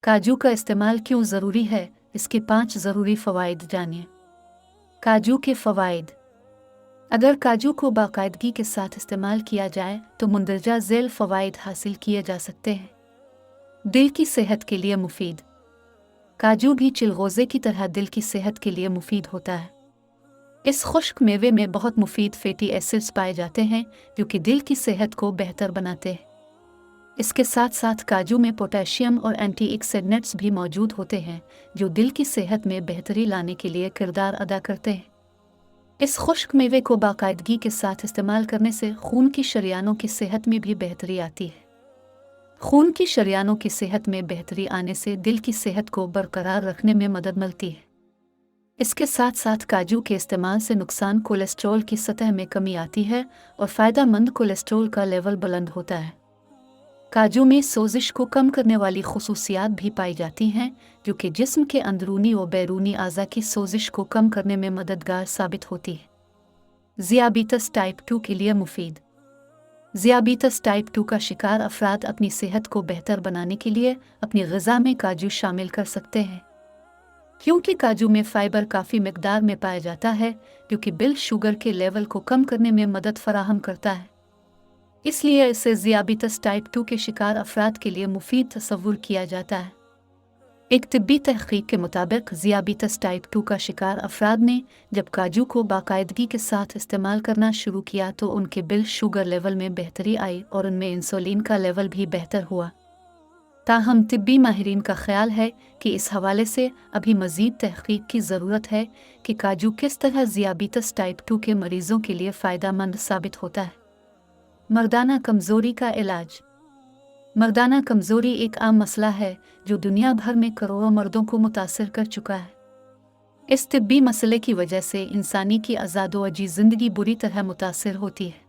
काजू का इस्तेमाल क्यों ज़रूरी है, इसके 5 ज़रूरी फ़वाइद जानिए। काजू के फ़वाइद। अगर काजू को बाकायदगी के साथ इस्तेमाल किया जाए तो मुंदरजा ज़ैल फ़वाइद हासिल किए जा सकते हैं। दिल की सेहत के लिए मुफीद। काजू भी चिलगोज़े की तरह दिल की सेहत के लिए मुफीद होता है। इस खुश्क मेवे में बहुत मुफीद फैटी एसिड्स पाए जाते हैं जो कि दिल की सेहत को बेहतर बनाते हैं। इसके साथ साथ काजू में पोटेशियम और एंटीऑक्सीडेंट्स भी मौजूद होते हैं जो दिल की सेहत में बेहतरी लाने के लिए किरदार अदा करते हैं। इस खुश्क मेवे को बाकायदगी के साथ इस्तेमाल करने से खून की शरियानों की सेहत में भी बेहतरी आती है। खून की शरियानों की सेहत में बेहतरी आने से दिल की सेहत को बरकरार रखने में मदद मिलती है। इसके साथ साथ काजू के इस्तेमाल से नुकसान कोलेस्ट्रॉल की सतह में कमी आती है और फ़ायदेमंद कोलेस्ट्रॉल का लेवल बुलंद होता है। काजू में सोजिश को कम करने वाली खुसूसियात भी पाई जाती हैं जो कि जिस्म के अंदरूनी और बैरूनी आज़ा की सोजिश को कम करने में मददगार साबित होती है। ज़ियाबीतस टाइप 2 के लिए मुफीद। ज़ियाबीतस टाइप 2 का शिकार अफराद अपनी सेहत को बेहतर बनाने के लिए अपनी ग़िज़ा में काजू शामिल कर सकते हैं, क्योंकि काजू में फ़ाइबर काफ़ी मिकदार में पाया जाता है जो कि ब्लड शुगर के लेवल को कम करने में मदद फराहम करता है। इसलिए इसे ज़ियाबीतस टाइप 2 के शिकार अफराद के लिए मुफीद तस्वुर किया जाता है। एक तिब्बी तहक़ीक़ के मुताबिक ज़ियाबीतस टाइप 2 का शिकार अफराद ने जब काजू को बाकायदगी के साथ इस्तेमाल करना शुरू किया तो उनके ब्लड शुगर लेवल में बेहतरी आई और उनमें इंसुलिन का लेवल भी बेहतर हुआ। ताहम तिब्बी माहिरीन का ख्याल है कि इस हवाले से अभी मज़ीद तहक़ीक़ की ज़रूरत है कि काजू किस तरह ज़ियाबीतस टाइप 2 के मरीज़ों के लिए फ़ायदेमंद साबित होता है। मर्दाना कमज़ोरी का इलाज। मर्दाना कमज़ोरी एक आम मसला है जो दुनिया भर में करोड़ों मर्दों को मुतासिर कर चुका है। इस तिब्बी मसले की वजह से इंसानी की आज़ादो-अजी ज़िंदगी बुरी तरह मुतासिर होती है।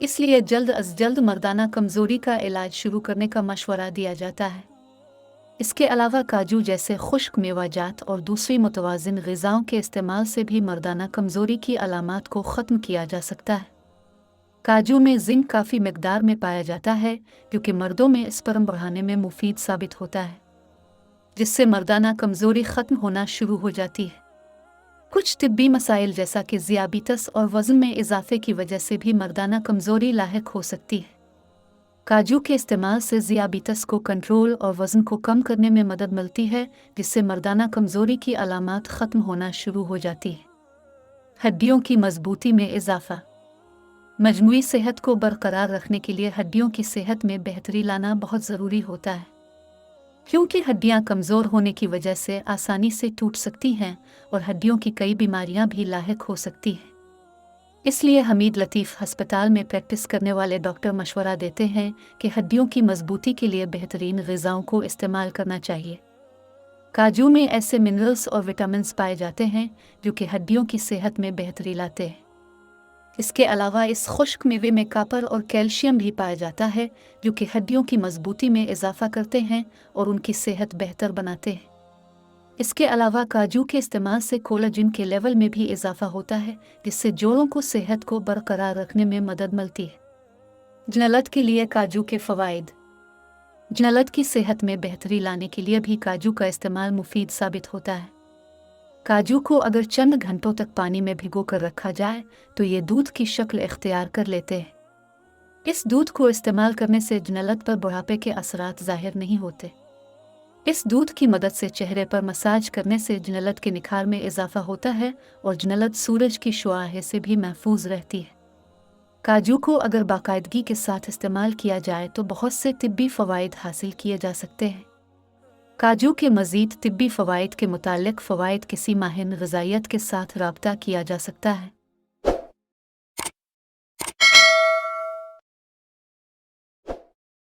इसलिए जल्द अज जल्द मर्दाना कमज़ोरी का इलाज शुरू करने का मशवरा दिया जाता है। इसके अलावा काजू जैसे खुश्क मेवाजात और दूसरी मुतवाज़िन ग़िज़ाओं के इस्तेमाल से भी मर्दाना कमज़ोरी की अलामात को ख़त्म किया जा सकता है। काजू में जिंक काफ़ी मिकदार में पाया जाता है जो कि मर्दों में स्पर्म बढ़ाने में मुफीद साबित होता है, जिससे मर्दाना कमज़ोरी ख़त्म होना शुरू हो जाती है। कुछ तिब्बी मसाइल जैसा कि ज़ियाबीतस और वज़न में इजाफे की वजह से भी मर्दाना कमज़ोरी लाहिक हो सकती है। काजू के इस्तेमाल से ज़ियाबीतस को कंट्रोल और वज़न को कम करने में मदद मिलती है, जिससे मर्दाना कमज़ोरी की अलामात ख़त्म होना शुरू हो जाती है। हड्डियों की मजबूती में इजाफा। मजमूई सेहत को बरकरार रखने के लिए हड्डियों की सेहत में बेहतरी लाना बहुत ज़रूरी होता है, क्योंकि हड्डियां कमज़ोर होने की वजह से आसानी से टूट सकती हैं और हड्डियों की कई बीमारियां भी लाहिक हो सकती हैं। इसलिए हमीद लतीफ़ हस्पताल में प्रैक्टिस करने वाले डॉक्टर मशवरा देते हैं कि हड्डियों की मजबूती के लिए बेहतरीन ग़िज़ाओं को इस्तेमाल करना चाहिए। काजू में ऐसे मिनरल्स और विटामिन्स पाए जाते हैं जो कि हड्डियों की सेहत में बेहतरी लाते हैं। इसके अलावा इस खुश्क मेवे में कापर और कैल्शियम भी पाया जाता है जो कि हड्डियों की मजबूती में इजाफा करते हैं और उनकी सेहत बेहतर बनाते हैं। इसके अलावा काजू के इस्तेमाल से कोलाजिन के लेवल में भी इजाफा होता है, जिससे जोड़ों को सेहत को बरकरार रखने में मदद मिलती है। जनलत के लिए काजू के फ़वाइद। जनलत की सेहत में बेहतरी लाने के लिए भी काजू का इस्तेमाल मुफीद साबित होता है। काजू को अगर चंद घंटों तक पानी में भिगो कर रखा जाए तो ये दूध की शक्ल इख्तियार कर लेते हैं। इस दूध को इस्तेमाल करने से जनलत पर बुढ़ापे के असरात ज़ाहिर नहीं होते। इस दूध की मदद से चेहरे पर मसाज करने से जनलत के निखार में इजाफा होता है और जनलत सूरज की शुआए से भी महफूज रहती है। काजू को अगर बाकायदगी के साथ इस्तेमाल किया जाए तो बहुत से तिब्बी फ़वाइद हासिल किए जा सकते हैं। काजू के मज़ीद तिब्बी फ़वाइद के मुताल्लिक़ फ़वाइद किसी माहिर ग़िज़ाइयत के साथ राब्ता किया जा सकता है।